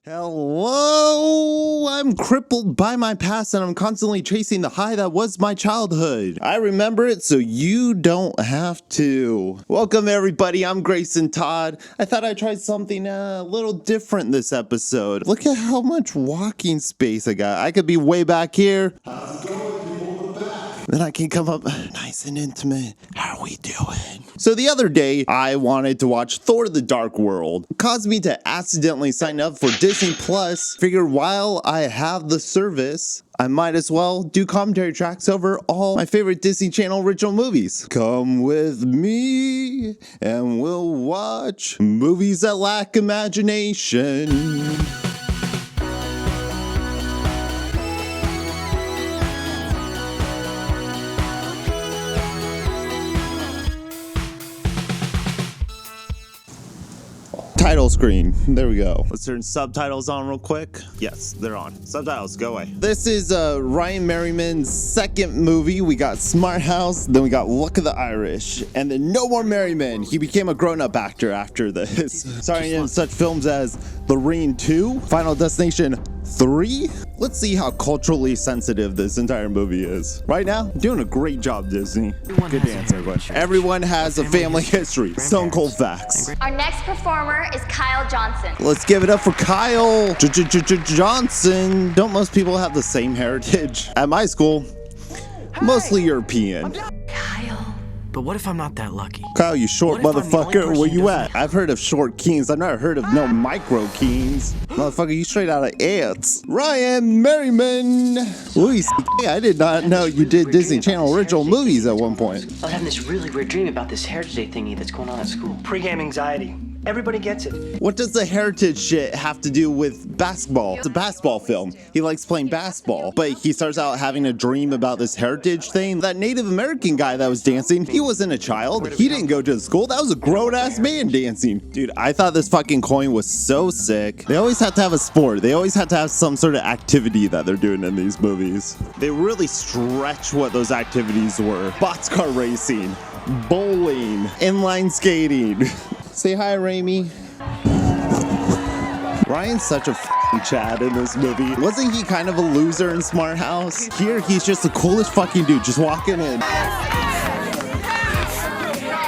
Hello, I'm crippled by my past and I'm constantly chasing the high that was my childhood. I remember it so you don't have to. Welcome everybody, I'm Greysontodd. I thought I'd try something a little different this episode. Look at how much walking space I got. I could be way back here. How's it going? Then I can come up nice and intimate. How are we doing? So the other day, I wanted to watch Thor: The Dark World. It caused me to accidentally sign up for Disney Plus. Figured while I have the service, I might as well do commentary tracks over all my favorite Disney Channel original movies. Come with me and we'll watch movies that lack imagination. Title screen. There we go. Let's turn subtitles on real quick. Yes, they're on. Subtitles, go away. This is Ryan Merriman's second movie. We got Smart House, then we got Luck of the Irish, and then no more Merriman. He became a grown-up actor after this. Starring in such films as The Ring 2, Final Destination 3. Let's see how culturally sensitive this entire movie is. Right now, doing a great job, Disney. Good answer, everyone. Everyone has a family history. Stone cold facts. Our next performer is Kyle Johnson. Let's give it up for Kyle Johnson. Don't most people have the same heritage? At my school, mostly European. Kyle. But what if I'm not that lucky? Kyle, you short motherfucker, where you at? I've heard of short kings. I've never heard of no micro kings. Motherfucker, you straight out of ants. Ryan Merriman. Louis, I did not know you did Disney Channel original movies at one point. I was having this really weird dream about this Heritage Day thingy that's going on at school. Pre-game anxiety. Everybody gets it. What does the heritage shit have to do with basketball? It's a basketball film. He likes playing basketball, but he starts out having a dream about this heritage thing. That Native American guy that was dancing, he wasn't a child. He didn't go to the school. That was a grown-ass man dancing. Dude, I thought this fucking coin was so sick. They always have to have a sport. They always have to have some sort of activity that they're doing in these movies. They really stretch what those activities were. Boxcar racing, bowling, inline skating. Say hi, Raimi. Ryan's such a f***ing Chad in this movie. Wasn't he kind of a loser in Smart House? Here, he's just the coolest fucking dude, just walking in.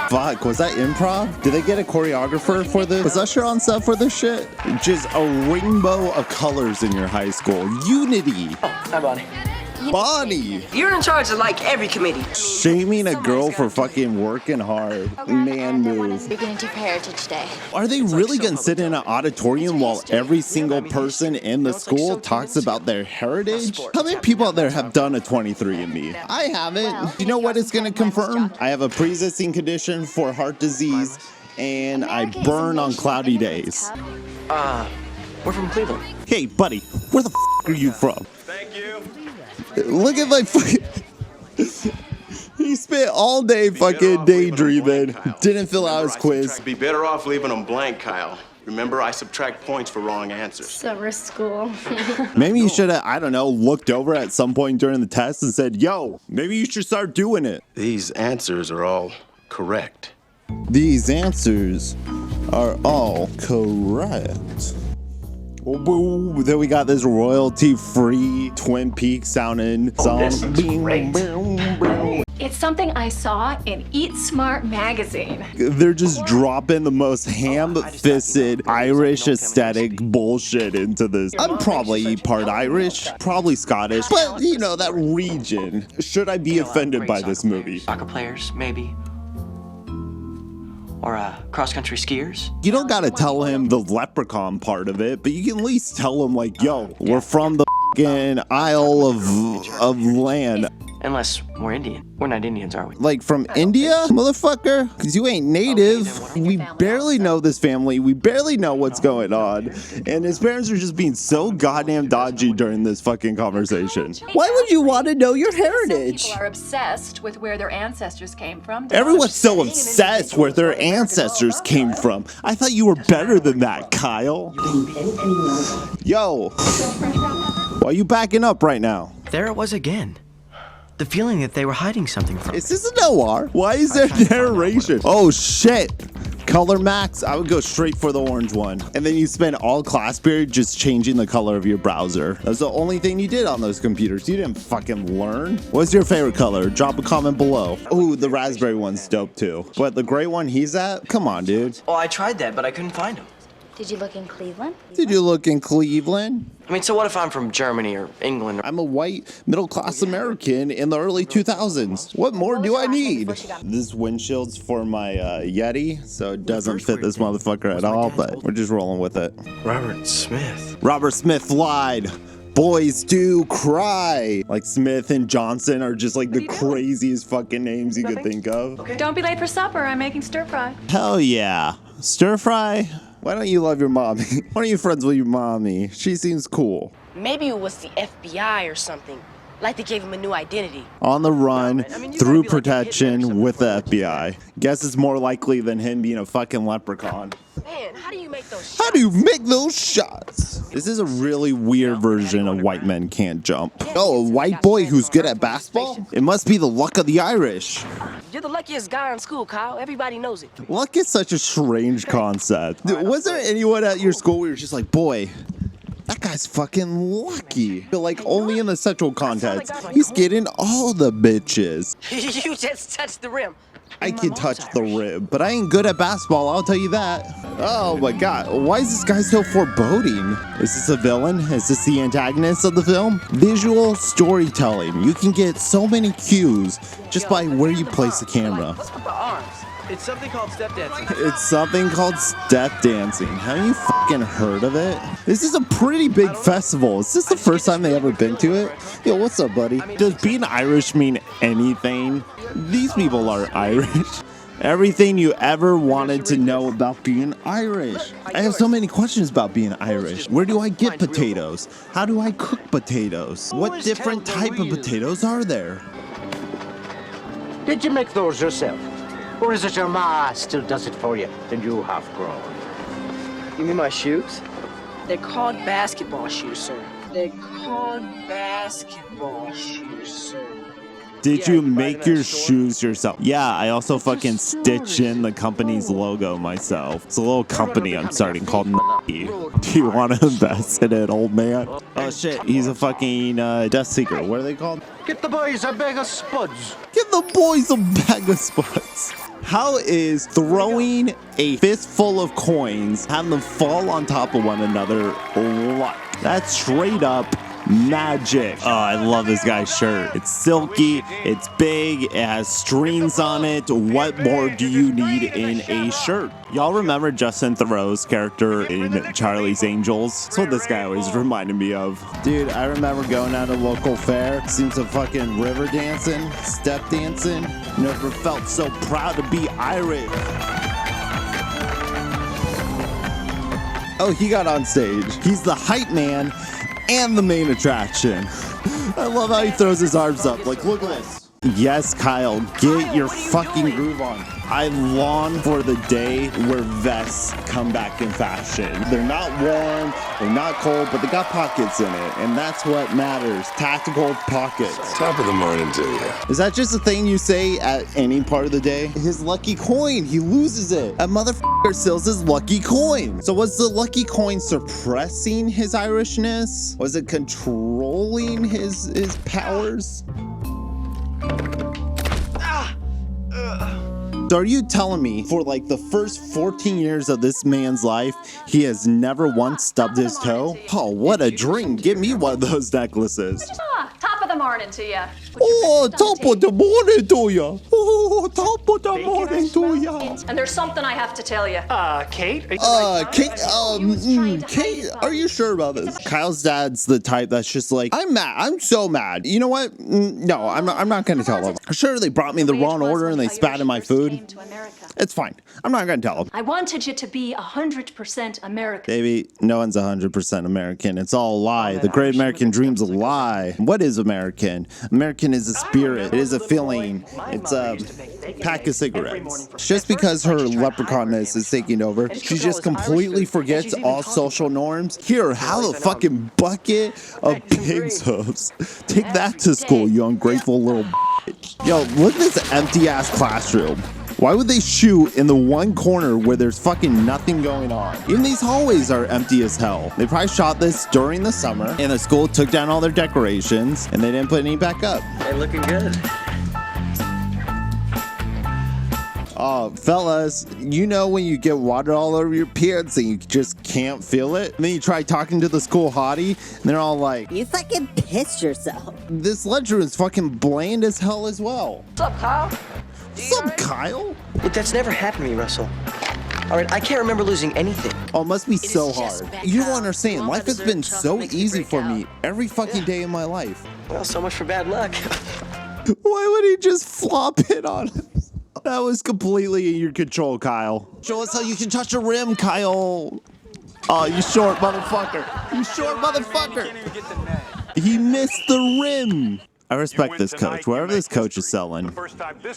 Fuck, was that improv? Did they get a choreographer for this? Was Usher on set for this shit? Just a rainbow of colors in your high school. Unity. Oh, hi, Bonnie. Bonnie. You're in charge of like every committee. Shaming a girl for fucking working hard. Man move. Beginning for Heritage Day. Are they really gonna sit in an auditorium while every single person in the school talks about their heritage? How many people out there have done a 23andMe? I haven't. You know what it's gonna confirm? I have a pre-existing condition for heart disease and I burn on cloudy days. We're from Cleveland. Hey buddy, where the f are you from? Thank you. Look at my fucking... He spent all day fucking daydreaming. Didn't fill out his quiz. Be better off leaving them blank, Kyle. Remember, I subtract points for wrong answers. Summer school. Maybe you should have, I don't know, looked over at some point during the test and said, yo, maybe you should start doing it. These answers are all correct. These answers are all correct. Oh, boo. Then we got this royalty-free Twin Peaks sounding song. It's something I saw in Eat Smart magazine. They're just dropping the most ham-fisted Irish aesthetic bullshit into this. I'm probably part Irish, probably Scottish, but you know, that region. Should I be offended by this movie? Soccer players, maybe. Or cross-country skiers. You don't gotta tell him the leprechaun part of it, but you can at least tell him like, yo, we're from the fucking Isle of Land. Unless we're Indian. We're not Indians, are we? Like from India, motherfucker? Because you ain't native. We barely know this family. We barely know what's going on. And his parents are just being so goddamn dodgy during this fucking conversation. Why would you want to know your heritage? People are obsessed with where their ancestors came from. Everyone's so obsessed where their ancestors came from. I thought you were better than that, Kyle. Yo, why are you backing up right now? There it was again. The feeling that they were hiding something from. Is this a noir? Why is there narration? Oh shit. Color max, I would go straight for the orange one. And then you spend all class period just changing the color of your browser. That's the only thing you did on those computers. You didn't fucking learn. What's your favorite color? Drop a comment below. Ooh, the raspberry one's dope too. But the gray one he's at? Come on, dude. Oh, I tried that, but I couldn't find him. Did you look in Cleveland? Did you look in Cleveland? I mean, so what if I'm from Germany or England? I'm a white middle-class American in the early 2000s. What more do I need? This windshield's for my Yeti, so it doesn't fit this motherfucker at all, but we're just rolling with it. Robert Smith. Robert Smith lied. Boys do cry. Like Smith and Johnson are just like the craziest fucking names you could think of. Don't be late for supper. I'm making stir fry. Hell yeah. Stir fry? Why don't you love your mommy? Why are you friends with your mommy? She seems cool. Maybe it was the FBI or something. Like they gave him a new identity. On the run, through protection with the FBI. Guess it's more likely than him being a fucking leprechaun. Man, how do you make those shots? How do you make those shots? This is a really weird version of White Men Can't Jump. Oh, a white boy who's good at basketball? It must be the luck of the Irish. You're the luckiest guy in school, Kyle. Everybody knows it. Luck is such a strange concept. Was there anyone at your school where you're just like, boy, that guy's fucking lucky? Like, only in the sexual context. He's getting all the bitches. You just touched the rim. I can touch the rib, but I ain't good at basketball, I'll tell you that. Oh my god, why is this guy so foreboding? Is this a villain? Is this the antagonist of the film? Visual storytelling. You can get so many cues just by where you place the camera. Let's put the arms. It's something called step dancing. It's something called step dancing. Haven't you fucking heard of it? This is a pretty big festival. Is this the first time they ever been to it? Yo, what's up, buddy? Does being Irish mean anything? These people are Irish. Everything you ever wanted to know about being Irish. I have so many questions about being Irish. Where do I get potatoes? How do I cook potatoes? What different type of potatoes are there? Did you make those yourself? Or is it your ma still does it for you and you have grown? You mean my shoes? They're called basketball shoes, sir. They're called basketball shoes, sir. Did you make your shoes yourself? Yeah, I also fucking stitch in the company's logo myself. It's a little company I'm starting called Nike. Do you want to invest in it, old man? Oh shit, he's a fucking death seeker. What are they called? Get the boys a bag of spuds. Give the boys a bag of spuds. How is throwing a fistful of coins, having them fall on top of one another, luck? That's straight up magic. Oh, I love this guy's shirt. It's silky, it's big, it has strings on it. What more do you need in a shirt? Y'all remember Justin Theroux's character in Charlie's Angels? That's what this guy always reminded me of. Dude, I remember going out to local fair, seeing some fucking river dancing, step dancing. Never felt so proud to be Irish. Oh, he got on stage. He's the hype man and the main attraction. I love how he throws his arms up. Like, look at this. Yes, Kyle, get your fucking groove on. I long for the day where vests come back in fashion. They're not warm, they're not cold, but they got pockets in it, and that's what matters. Tactical pockets. Top of the morning to you. Is that just a thing you say at any part of the day? His lucky coin, he loses it. A motherfucker sells his lucky coin. So was the lucky coin suppressing his Irishness? Was it controlling his powers? So are you telling me for like the first 14 years of this man's life, he has never once stubbed his toe? Oh, what a dream. Give me one of those necklaces. Top of the morning to you. Oh, top of the morning to ya. Oh, top of the morning to ya. And there's something I have to tell you. Kate? Kate, are you sure about this? Kyle's dad's the type that's just like, I'm mad. I'm so mad. You know what? No, I'm not going to tell him. Sure, they brought me the wrong order and they spat in my food. It's fine. I'm not going to tell him. I wanted you to be 100% American. Baby, no one's 100% American. It's all a lie. The great American dream's a lie. What is American? American is a spirit. It is a feeling. It's a pack of cigarettes. Just because her leprechaunness is taking over, she just completely forgets all social norms. Here, have a fucking bucket of pig's hooves. Take that to school, you ungrateful little bitch. Yo, look at this empty ass classroom. Why would they shoot in the one corner where there's fucking nothing going on? Even these hallways are empty as hell. They probably shot this during the summer and the school took down all their decorations and they didn't put any back up. They're looking good. Oh, fellas, you know when you get water all over your pants and you just can't feel it? And then you try talking to the school hottie and they're all like, you fucking pissed yourself. this ledger is fucking bland as hell as well. What's up, Kyle? What's up, Kyle? Look, that's never happened to me, Russell. All right, I can't remember losing anything. Oh, it must be so hard. You don't understand. Life has been so easy for me every fucking day of my life. Well, so much for bad luck. Why would he just flop it on him? That was completely in your control, Kyle. Show us how you can touch a rim, Kyle. Oh, you short motherfucker. You short motherfucker. He missed the rim. I respect this coach. Whatever this coach is selling,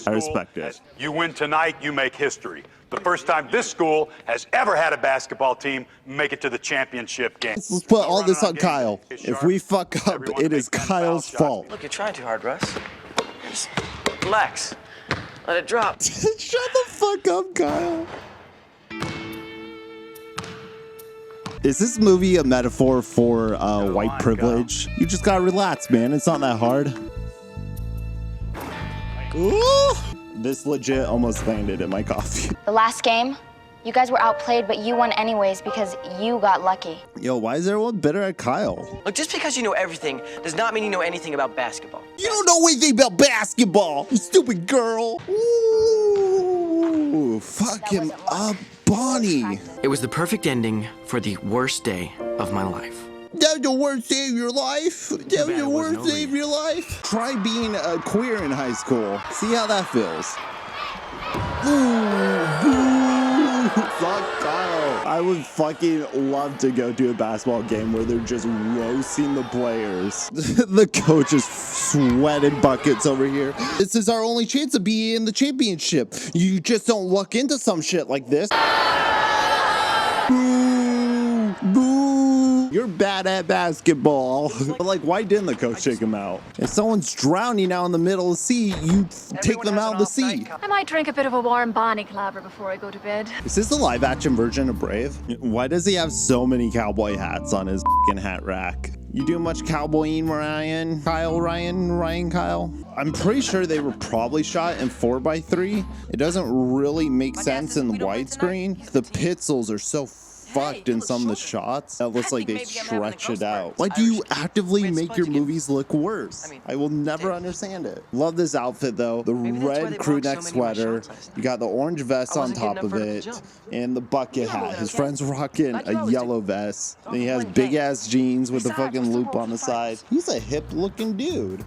I respect it. You win tonight, you make history. The first time this school has ever had a basketball team make it to the championship game. Let's put all this on Kyle. If we fuck up, it is Kyle's fault. Look, you're trying too hard, Russ. Just relax. Let it drop. Shut the fuck up, Kyle. Is this movie a metaphor for white privilege? You just gotta relax, man. It's not that hard. Ooh, this legit almost landed in my coffee. The last game, you guys were outplayed, but you won anyways because you got lucky. Yo, why is everyone bitter at Kyle? Look, just because you know everything does not mean you know anything about basketball. You don't know anything about basketball, you stupid girl. Ooh, fuck him up, Bonnie. It was the perfect ending for the worst day of my life. That was the worst day of your life? That was the worst day of your life? Try being a queer in high school. See how that feels. Ooh, boo. Fuck Kyle. I would fucking love to go to a basketball game where they're just roasting the players. The coach is sweating buckets over here. This is our only chance to be in the championship. You just don't luck into some shit like this. Boo. Boo. You're bad at basketball. But like, why didn't the coach take him out? If someone's drowning out in the middle of the sea, you take them out of the sea. I might drink a bit of a warm Bonnie Clabber before I go to bed. Is this a live action version of Brave? Why does he have so many cowboy hats on his fucking hat rack? You do much cowboying, Ryan? Kyle? I'm pretty sure they were probably shot in 4:3. It doesn't really make sense in the widescreen. The pixels are so fucked in some of the shots. That looks like they stretch it out. Why do you actively make your movies look worse? I will never understand it. Love this outfit though. The red crew neck sweater. You got the orange vest on top of it and the bucket hat. His friend's rocking a yellow vest. And he has big ass jeans with a fucking loop on the side. He's a hip looking dude.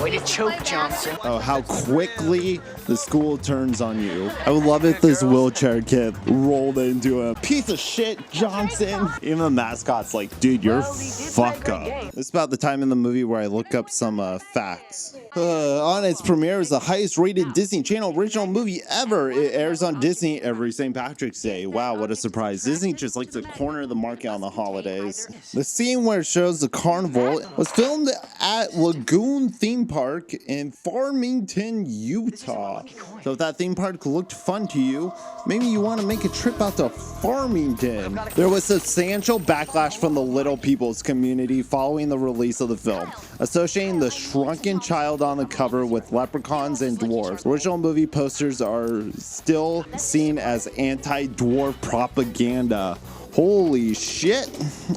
Way to choke, Johnson. Oh, how quickly the school turns on you. I would love if this wheelchair kid rolled into a piece of shit Johnson. Even the mascot's like, dude, you're fuck up. It's about the time in the movie where I look up some facts. On its premiere, is the highest rated Disney Channel original movie ever. It airs on Disney every St. Patrick's Day. Wow, what a surprise. Disney just likes to corner the market on the holidays. The scene where it shows the carnival was filmed at Lagoon Theme Park in Farmington, Utah. So if that theme park looked fun to you, maybe you want to make a trip out to Farmington. There was substantial backlash from the Little People's community following the release of the film, associating the shrunken child on the cover with leprechauns and dwarves. Original movie posters are still seen as anti-dwarf propaganda. Holy shit.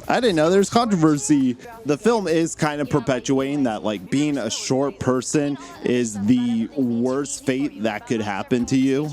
I didn't know there's controversy. The film is kind of perpetuating that like being a short person is the worst fate that could happen to you.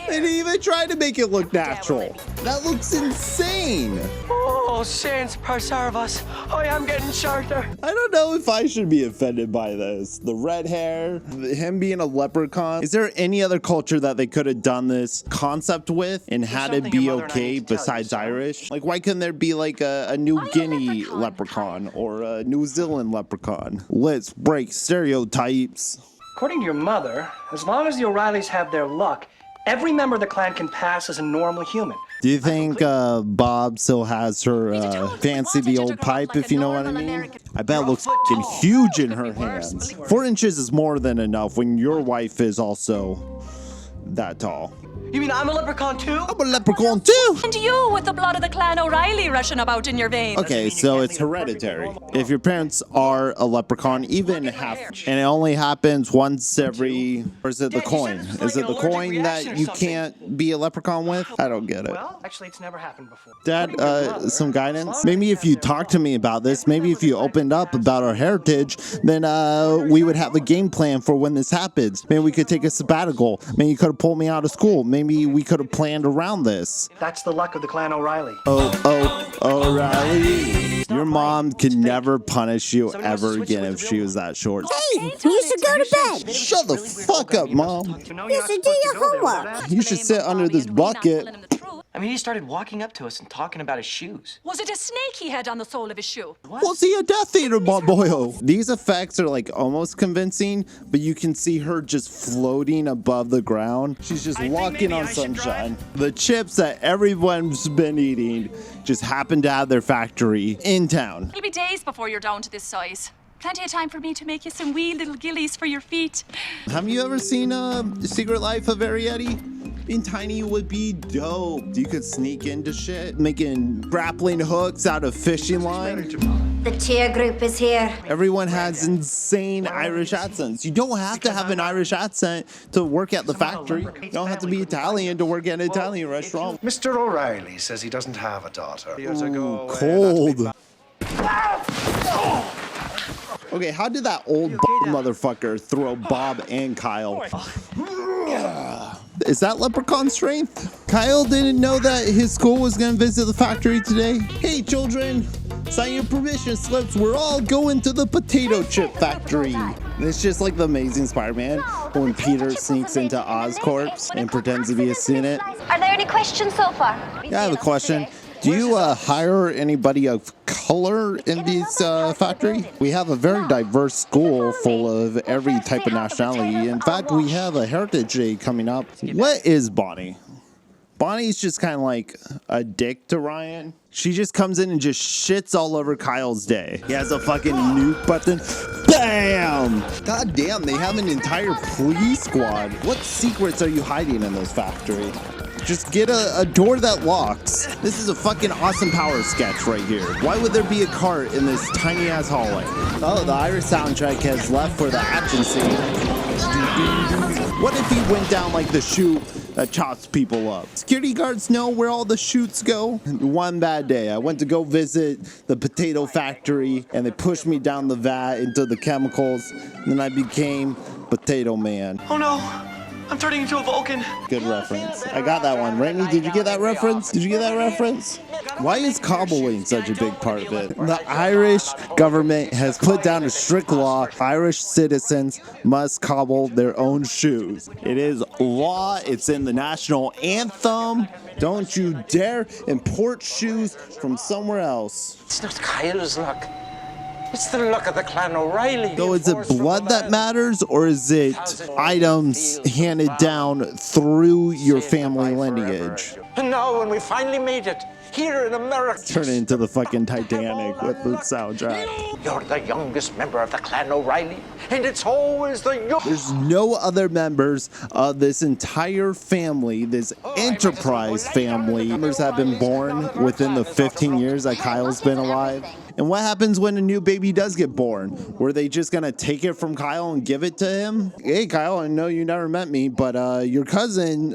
They didn't even try to make it look natural. That looks insane. Oh, saints preserve us. I am getting shorter. I don't know if I should be offended by this. The red hair, him being a leprechaun. Is there any other culture that they could have done this concept with and had it be okay besides Irish? Like, why couldn't there be like a New Guinea leprechaun or a New Zealand leprechaun? Let's break stereotypes. According to your mother, as long as the O'Reillys have their luck, every member of the clan can pass as a normal human. Do you think Bob still has her fancy the old pipe, if you know what I mean? I bet it looks fucking huge in her hands. 4 inches is more than enough when your wife is also that tall. You mean I'm a leprechaun too? I'm a leprechaun too! And you with the blood of the clan O'Reilly rushing about in your veins. Okay, so it's hereditary. If your parents are a leprechaun, even half, and it only happens once every, or is it the coin? Is it the coin that you can't be a leprechaun with? I don't get it. Well, actually, it's never happened before. Dad, some guidance? Maybe if you talked to me about this, maybe if you opened up about our heritage, then we would have a game plan for when this happens. Maybe we could take a sabbatical. Maybe you could have pulled me out of school. Maybe we could have planned around this. That's the luck of the clan O'Reilly. O'Reilly. Your mom could never punish you ever again if she was that short. Hey, you should go to bed. Shut the fuck up, Mom. You should do your homework. You should sit under this bucket. I mean, he started walking up to us and talking about his shoes. Was it a snake he had on the sole of his shoe? Was he a Death Eater, my boyo? These effects are like almost convincing, but you can see her just floating above the ground. She's just walking on sunshine. The chips that everyone's been eating just happen to have their factory in town. It'll be days before you're down to this size. Plenty of time for me to make you some wee little gillies for your feet. Have you ever seen Secret Life of Arietti? Being tiny would be dope. You could sneak into shit, making grappling hooks out of fishing line. The cheer group is here. Everyone has insane Irish accents. You don't have to have an Irish accent to work at the factory. You don't have to be Italian to work at an Italian restaurant. Mr. O'Reilly says he doesn't have a daughter. Ooh, cold. Okay, how did that old motherfucker throw Bob and Kyle? Is that leprechaun strength? Kyle didn't know that his school was gonna visit the factory today. Hey children, sign your permission slips. We're all going to the potato chip factory. It's just like the Amazing Spider-Man when Peter sneaks into Oscorp and pretends to be a student. Are there any questions so far? Yeah, I have a question. Do you hire anybody of color in this factory? We have a very diverse school full of every type of nationality. In fact, we have a Heritage Day coming up. What is Bonnie? Bonnie's just kind of like a dick to Ryan. She just comes in and just shits all over Kyle's day. He has a fucking nuke button. Bam! God damn, they have an entire police squad. What secrets are you hiding in this factory? Just get a door that locks. This is a fucking Austin Powers sketch right here. Why would there be a cart in this tiny ass hallway? Oh, the Irish soundtrack has left for the action scene. What if he went down like the chute that chops people up? Security guards know where all the chutes go. One bad day, I went to go visit the potato factory and they pushed me down the vat into the chemicals. And then I became Potato Man. Oh no! I'm turning into a Vulcan. Good reference. I got that one. Rainey, did you get that reference? Did you get that reference? Why is cobbling such a big part of it? The Irish government has put down a strict law. Irish citizens must cobble their own shoes. It is law. It's in the national anthem. Don't you dare import shoes from somewhere else. It's not Kyle's luck. It's the luck of the clan O'Reilly. So is it blood that matters, or is it items handed down through your family lineage? And now when we finally made it, here in America. Turn it into the fucking Titanic with the soundtrack. You're the youngest member of the clan O'Reilly, and it's always the young. There's no other members of this entire family, this enterprise family. Members have been born within the 15 years that Kyle's been alive. And what happens when a new baby does get born? Were they just gonna take it from Kyle and give it to him? Hey Kyle, I know you never met me, but your cousin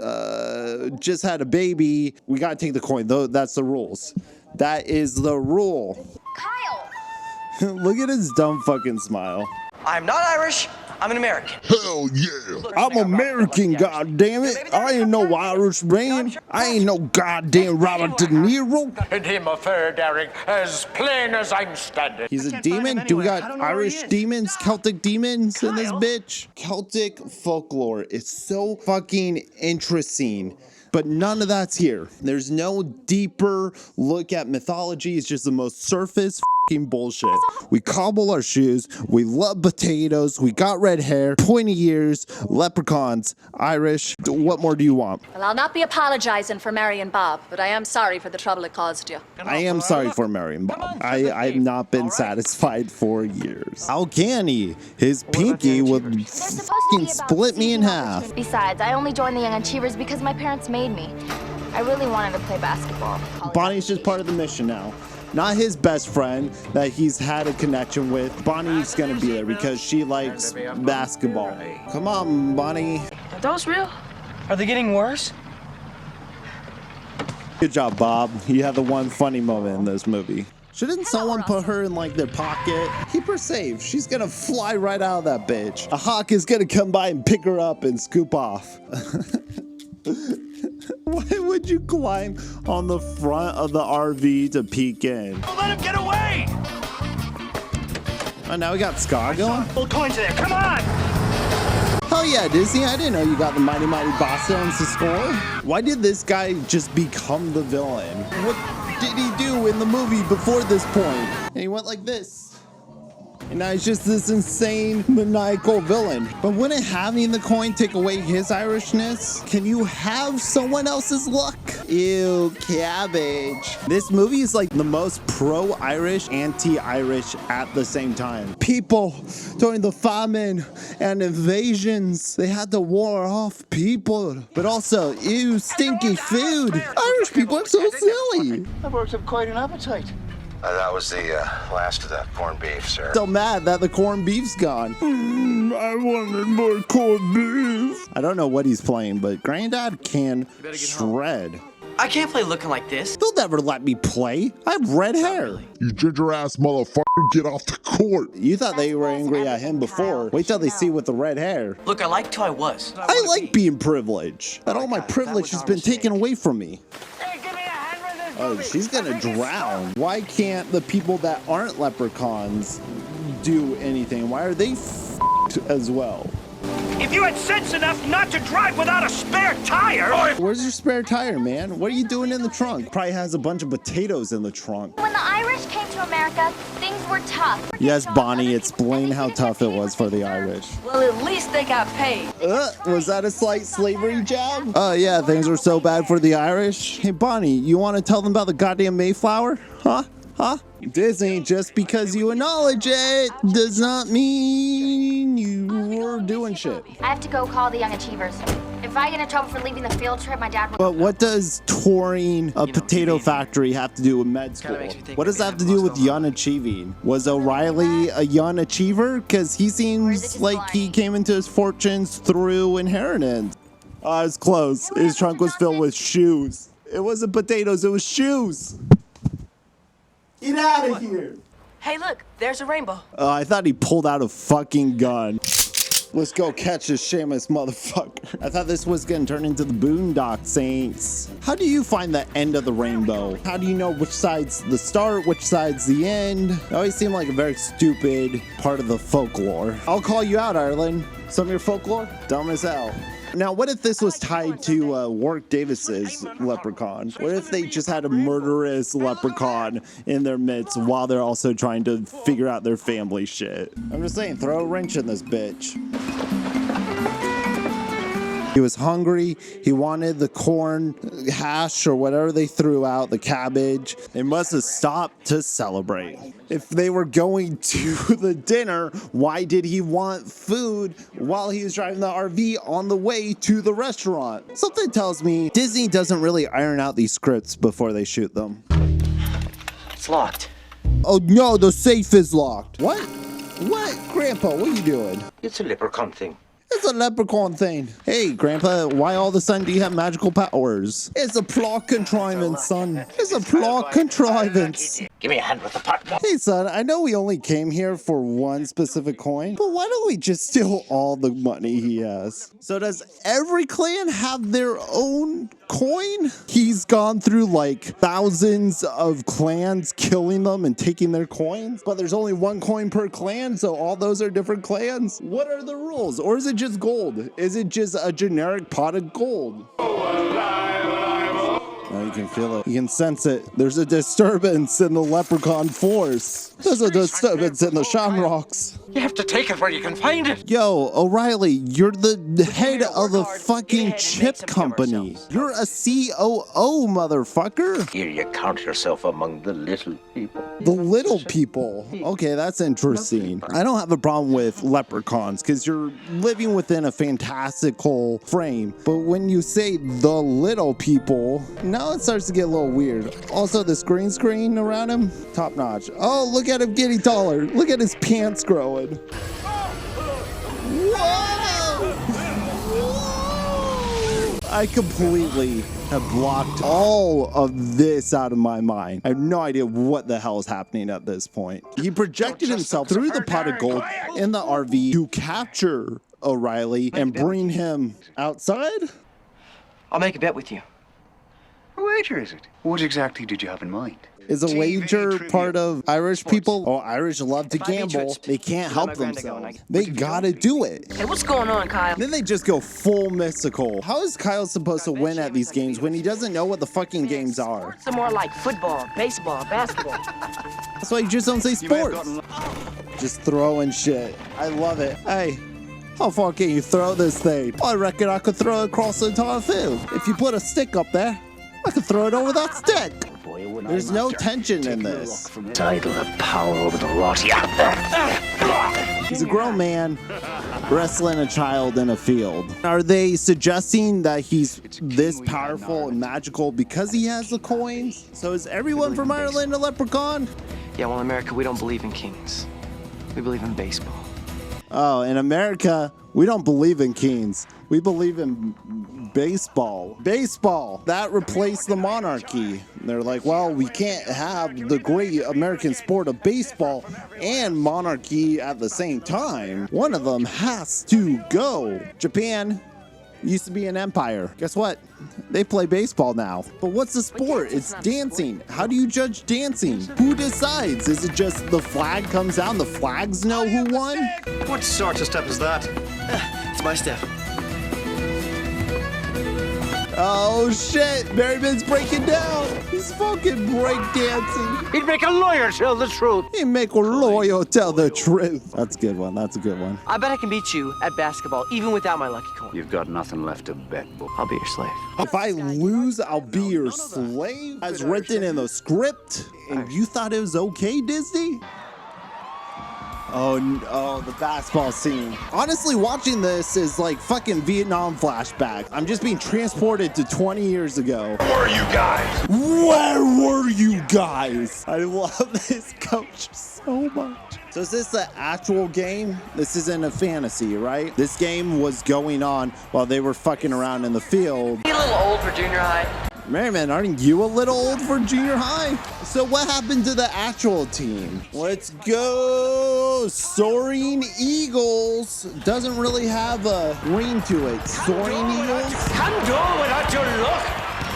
just had a baby. We gotta take the coin, though. That's the rules. That is the rule. Kyle! Look at his dumb fucking smile. I'm not Irish. I'm an American. Hell yeah. I'm American, goddammit. I ain't no Irish man. I ain't no goddamn Robert De Niro. And him a fair daring, as plain as I'm standing. He's a demon? Do we got Irish demons, Celtic demons in this bitch? Celtic folklore is so fucking interesting. But none of that's here. There's no deeper look at mythology. It's just the most surface bullshit. We cobble our shoes, we love potatoes, we got red hair, pointy ears, leprechauns, Irish. What more do you want? Well, I'll not be apologizing for marrying Bob, but I am sorry for the trouble it caused you. I am sorry for marrying Bob. I've not been satisfied for years. How can he? His pinky would fucking split me in half. Besides, I only joined the Young Achievers because my parents made me. I really wanted to play basketball. Bonnie's just part of the mission now. Not his best friend that he's had a connection with. Bonnie's gonna be there because she likes basketball. Come on, Bonnie. Are those real? Are they getting worse? Good job, Bob. You had the one funny moment in this movie. Shouldn't someone put her in like their pocket? Keep her safe. She's gonna fly right out of that bitch. A hawk is gonna come by and pick her up and scoop off. Why would you climb on the front of the RV to peek in? Don't let him get away! Oh, now we got Ska going? Full coins there. Come on! Hell yeah, Disney. I didn't know you got the Mighty Mighty Bosstones to score. Why did this guy just become the villain? What did he do in the movie before this point? And he went like this. And now he's just this insane, maniacal villain. But wouldn't having the coin take away his Irishness? Can you have someone else's luck? Ew, cabbage. This movie is like the most pro-Irish, anti-Irish at the same time. People during the famine and invasions, they had to war off people. But also, ew, stinky food. Irish people are so silly. I've worked up quite an appetite. That was the last of the corned beef, sir. So mad that the corned beef's gone. I wanted more corned beef. I don't know what he's playing, but Granddad can shred. I can't play looking like this. They'll never let me play. I have red hair. You ginger ass motherfucker, get off the court. You thought they were angry at him before. Wait till they see with the red hair. Look, I liked who I was. I like being privileged, but all my privilege has been taken away from me. Oh, she's gonna drown. Why can't the people that aren't leprechauns do anything? Why are they f***ed as well? If you had sense enough not to drive without a spare tire... Where's your spare tire, man? What are you doing in the trunk? Probably has a bunch of potatoes in the trunk. When the Irish came to America, things were tough. Yes, Bonnie, explain how tough it was for the Irish. Well, at least they got paid. Was that a slight slavery jab? Oh, yeah, things were so bad for the Irish. Hey, Bonnie, you want to tell them about the goddamn Mayflower? Huh? Disney, just because you acknowledge it does not mean you're doing shit. I have to go call the Young Achievers. If I get in trouble for leaving the field trip, my dad will... But what does touring a potato factory have to do with med school? What does that have to do with young achieving? Was O'Reilly a young achiever? Because he seems like he came into his fortunes through inheritance. Oh, it was close. His trunk was filled with shoes. It wasn't potatoes, it was shoes. Get out of here. Hey, look, there's a rainbow. I thought he pulled out a fucking gun. Let's go catch this shameless motherfucker. I thought this was gonna turn into the Boondock Saints. How do you find the end of the rainbow? How do you know which side's the start, which side's the end? It always seemed like a very stupid part of the folklore. I'll call you out, Ireland. Some of your folklore? Dumb as hell. Now, what if this was tied to Warwick Davis's leprechaun? What if they just had a murderous leprechaun in their midst while they're also trying to figure out their family shit? I'm just saying, throw a wrench in this bitch. He was hungry. He wanted the corn hash or whatever they threw out, the cabbage. They must have stopped to celebrate. If they were going to the dinner, why did he want food while he was driving the RV on the way to the restaurant? Something tells me Disney doesn't really iron out these scripts before they shoot them. It's locked. Oh no, the safe is locked. What? What? Grandpa, what are you doing? It's a leprechaun thing. It's a leprechaun thing. Hey, Grandpa, why all of a sudden do you have magical powers? It's a plot contrivance, son. It's a plot contrivance. Give me a hand with the pot. Hey, son, I know we only came here for one specific coin, but why don't we just steal all the money he has? So does every clan have their own coin? He's gone through like thousands of clans, killing them and taking their coins, but there's only one coin per clan, so all those are different clans. What are the rules? Or is it just gold? Is it just a generic pot of gold? Oh, you can feel it. You can sense it. There's a disturbance in the leprechaun force. There's a disturbance in the shamrocks. You have to take it where you can find it. Yo, O'Reilly, you're the head of the fucking chip company. You're a COO, motherfucker. Here you count yourself among the little people. The little people. Okay, that's interesting. I don't have a problem with leprechauns because you're living within a fantastical frame. But when you say the little people, now it starts to get a little weird. Also, this green screen around him, top notch. Oh, look at him getting taller. Look at his pants growing. Whoa! I completely have blocked all of this out of my mind. I have no idea what the hell is happening at this point. He projected himself through the pot of gold in the RV to capture O'Reilly and bring him outside? I'll make a bet with you. What wager is it? What exactly did you have in mind? Is a wager part of Irish people? Oh, Irish love to gamble. They can't help themselves. They gotta do it. Hey, what's going on, Kyle? Then they just go full mystical. How is Kyle supposed to win at these games when he doesn't know what the fucking games are? Some more like football, baseball, basketball. That's why you just don't say sports. Just throwing shit. I love it. Hey, how far can you throw this thing? I reckon I could throw it across the entire field. If you put a stick up there, I could throw it over that stick. There's no tension in this. Title of power over the lot. He's a grown man wrestling a child in a field. Are they suggesting that he's this powerful and magical because he has the coins? So is everyone from Ireland a leprechaun? Yeah, well, in America, we don't believe in kings. We believe in baseball. Oh, in America, we don't believe in kings. We believe in baseball. Baseball. That replaced the monarchy. They're like, well, we can't have the great American sport of baseball and monarchy at the same time. One of them has to go. Japan used to be an empire. Guess what? They play baseball now. But what's the sport? It's dancing. How do you judge dancing? Who decides? Is it just the flag comes down, the flags know who won? What sort of step is that? It's my step. Oh shit, Merriman's breaking down. He's fucking breakdancing. He'd make a lawyer tell the truth. He'd make a lawyer tell the truth. That's a good one. That's a good one. I bet I can beat you at basketball, even without my lucky coin. You've got nothing left to bet, boy. I'll be your slave. If I lose, I'll be your slave? As written in the script? And you thought it was okay, Disney? Oh, the basketball scene. Honestly, watching this is like fucking Vietnam flashback. I'm just being transported to 20 years ago. Where were you guys? Where were you guys? I love this coach so much. So is this the actual game? This isn't a fantasy, right? This game was going on while they were fucking around in the field. You a little old for junior high. Merriman, aren't you a little old for junior high? So what happened to the actual team? Let's go. Soaring Eagles. Doesn't really have a ring to it. Soaring Eagles? Can't do it without your luck.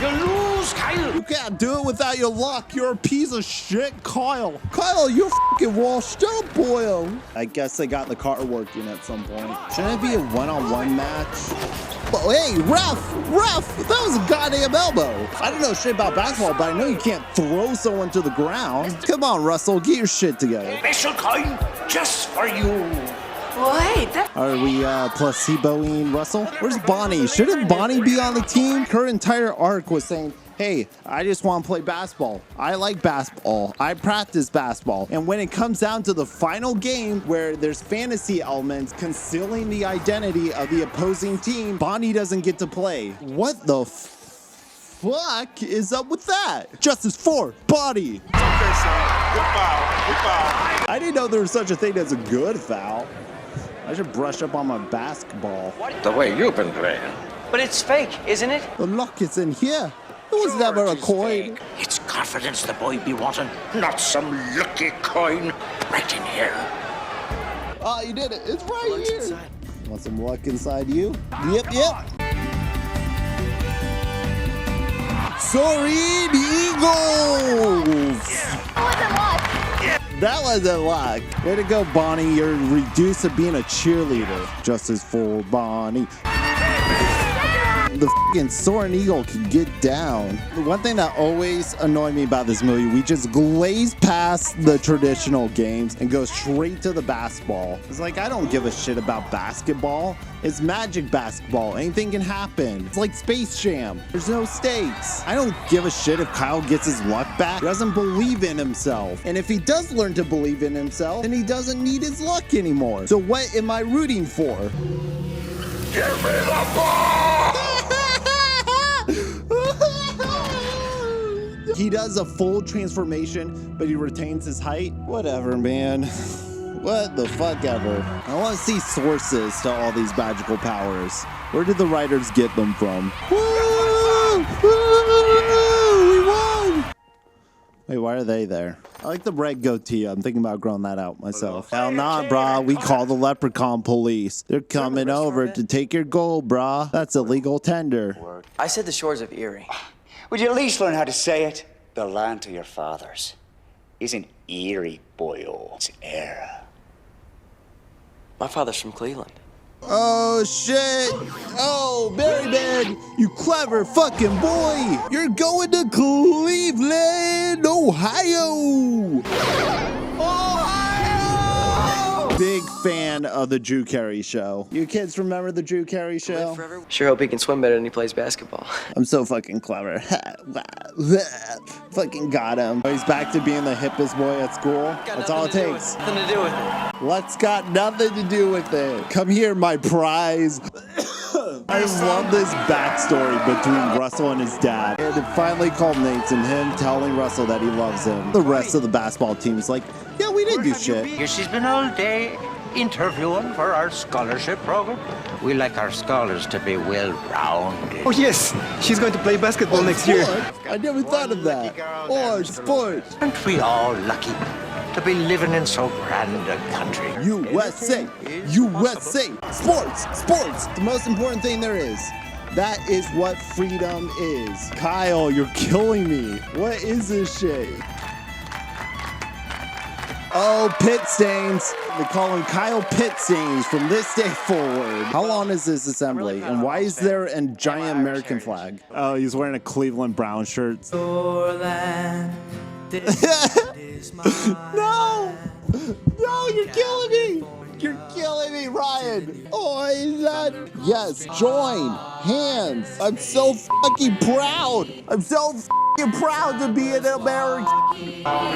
You lose, Kyle. You can't do it without your luck. You're a piece of shit, Kyle. Kyle, you're fucking washed up, boy. I guess they got the car working at some point. Shouldn't it be a one-on-one match? Oh, hey, ref, that was a goddamn elbow. I don't know shit about basketball, but I know you can't throw someone to the ground. Come on, Russell, get your shit together. Special coin just for you. Wait, that... Are we placeboing Russell? Where's Bonnie? Shouldn't Bonnie be on the team? Her entire arc was saying, hey, I just want to play basketball. I like basketball. I practice basketball. And when it comes down to the final game where there's fantasy elements concealing the identity of the opposing team, Bonnie doesn't get to play. What the fuck is up with that? Justice for Bonnie. Good foul. Good foul. I didn't know there was such a thing as a good foul. I should brush up on my basketball. The way you've been playing. But it's fake, isn't it? The luck is in here. It was never a coin. It's confidence the boy be wanting, not some lucky coin. Right in here. Oh, you did it. It's right here. Inside. Want some luck inside you? Yep. Soaring Eagles. That wasn't luck. Way to go, Bonnie. You're reduced to being a cheerleader. Justice for Bonnie. the fucking Soaring Eagle can get down. The one thing that always annoyed me about this movie, we just glaze past the traditional games and go straight to the basketball. It's like, I don't give a shit about basketball. It's magic basketball. Anything can happen. It's like Space Jam. There's no stakes. I don't give a shit if Kyle gets his luck back. He doesn't believe in himself. And if he does learn to believe in himself, then he doesn't need his luck anymore. So what am I rooting for? Give me the ball! He does a full transformation, but he retains his height. Whatever, man. What the fuck ever. I want to see sources to all these magical powers. Where did the writers get them from? Woo! Woo! We won! Wait, why are they there? I like the red goatee. I'm thinking about growing that out myself. Hell nah, brah. We call the leprechaun police. They're coming over to take your gold, brah. That's illegal tender. I said the shores of Erie. Would you at least learn how to say it? The land of your fathers is an eerie boyo. It's era. My father's from Cleveland. Oh shit! Oh, Merriman, you clever fucking boy! You're going to Cleveland, Ohio! Ohio! Big fan of the Drew Carey Show. You kids remember the Drew Carey Show? Sure hope he can swim better than he plays basketball. I'm so fucking clever. Fucking got him. He's back to being the hippest boy at school. That's all it takes. Nothing to do with it. What's got nothing to do with it? Come here, my prize. I love this backstory between Russell and his dad. And it finally culminates in him telling Russell that he loves him. The rest of the basketball team is like, yeah, we didn't do shit. Here she's been all day interviewing for our scholarship program. We like our scholars to be well-rounded. Oh yes, she's going to play basketball next year. I never thought of that. Or sports. Aren't we all lucky to be living in so grand a country? USA, USA, sports, sports, the most important thing there is. That is what freedom is. Kyle, you're killing me. What is this shit? Oh, pit stains. They call him Kyle Pit Stains from this day forward. How long is this assembly? And why is there a giant American flag? Oh, he's wearing a Cleveland Brown shirt. No! No, you're killing me! You're killing me, Ryan! Oh, yes, join hands. I'm so fucking proud. I'm so fucking proud to be an American. Oh,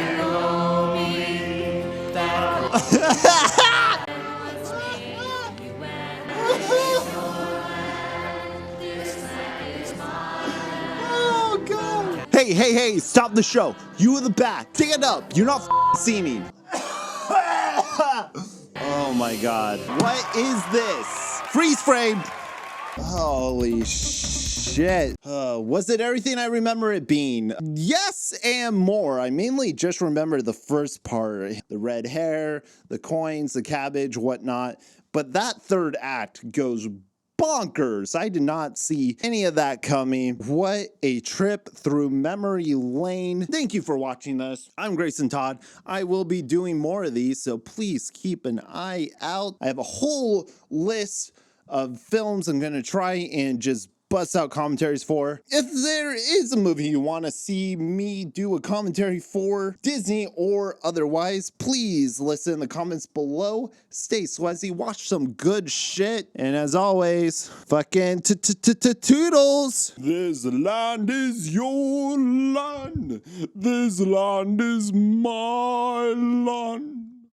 God. Hey, stop the show. You in the back. Stand up. You're not seeing me. Oh my God. What is this? Freeze frame. Holy shit. Was it everything I remember it being? Yes and more. I mainly just remember the first part. The red hair, the coins, the cabbage, whatnot. But that third act goes bonkers. I did not see any of that coming. What a trip through memory lane. Thank you for watching this. I'm Greysontodd. I will be doing more of these, so please keep an eye out. I have a whole list of films I'm gonna try and just bust out commentaries for. If there is a movie you want to see me do a commentary for, Disney or otherwise, please listen in the comments below. Stay sweaty, watch some good shit, and as always, fucking toodles. This land is your land. This land is my land.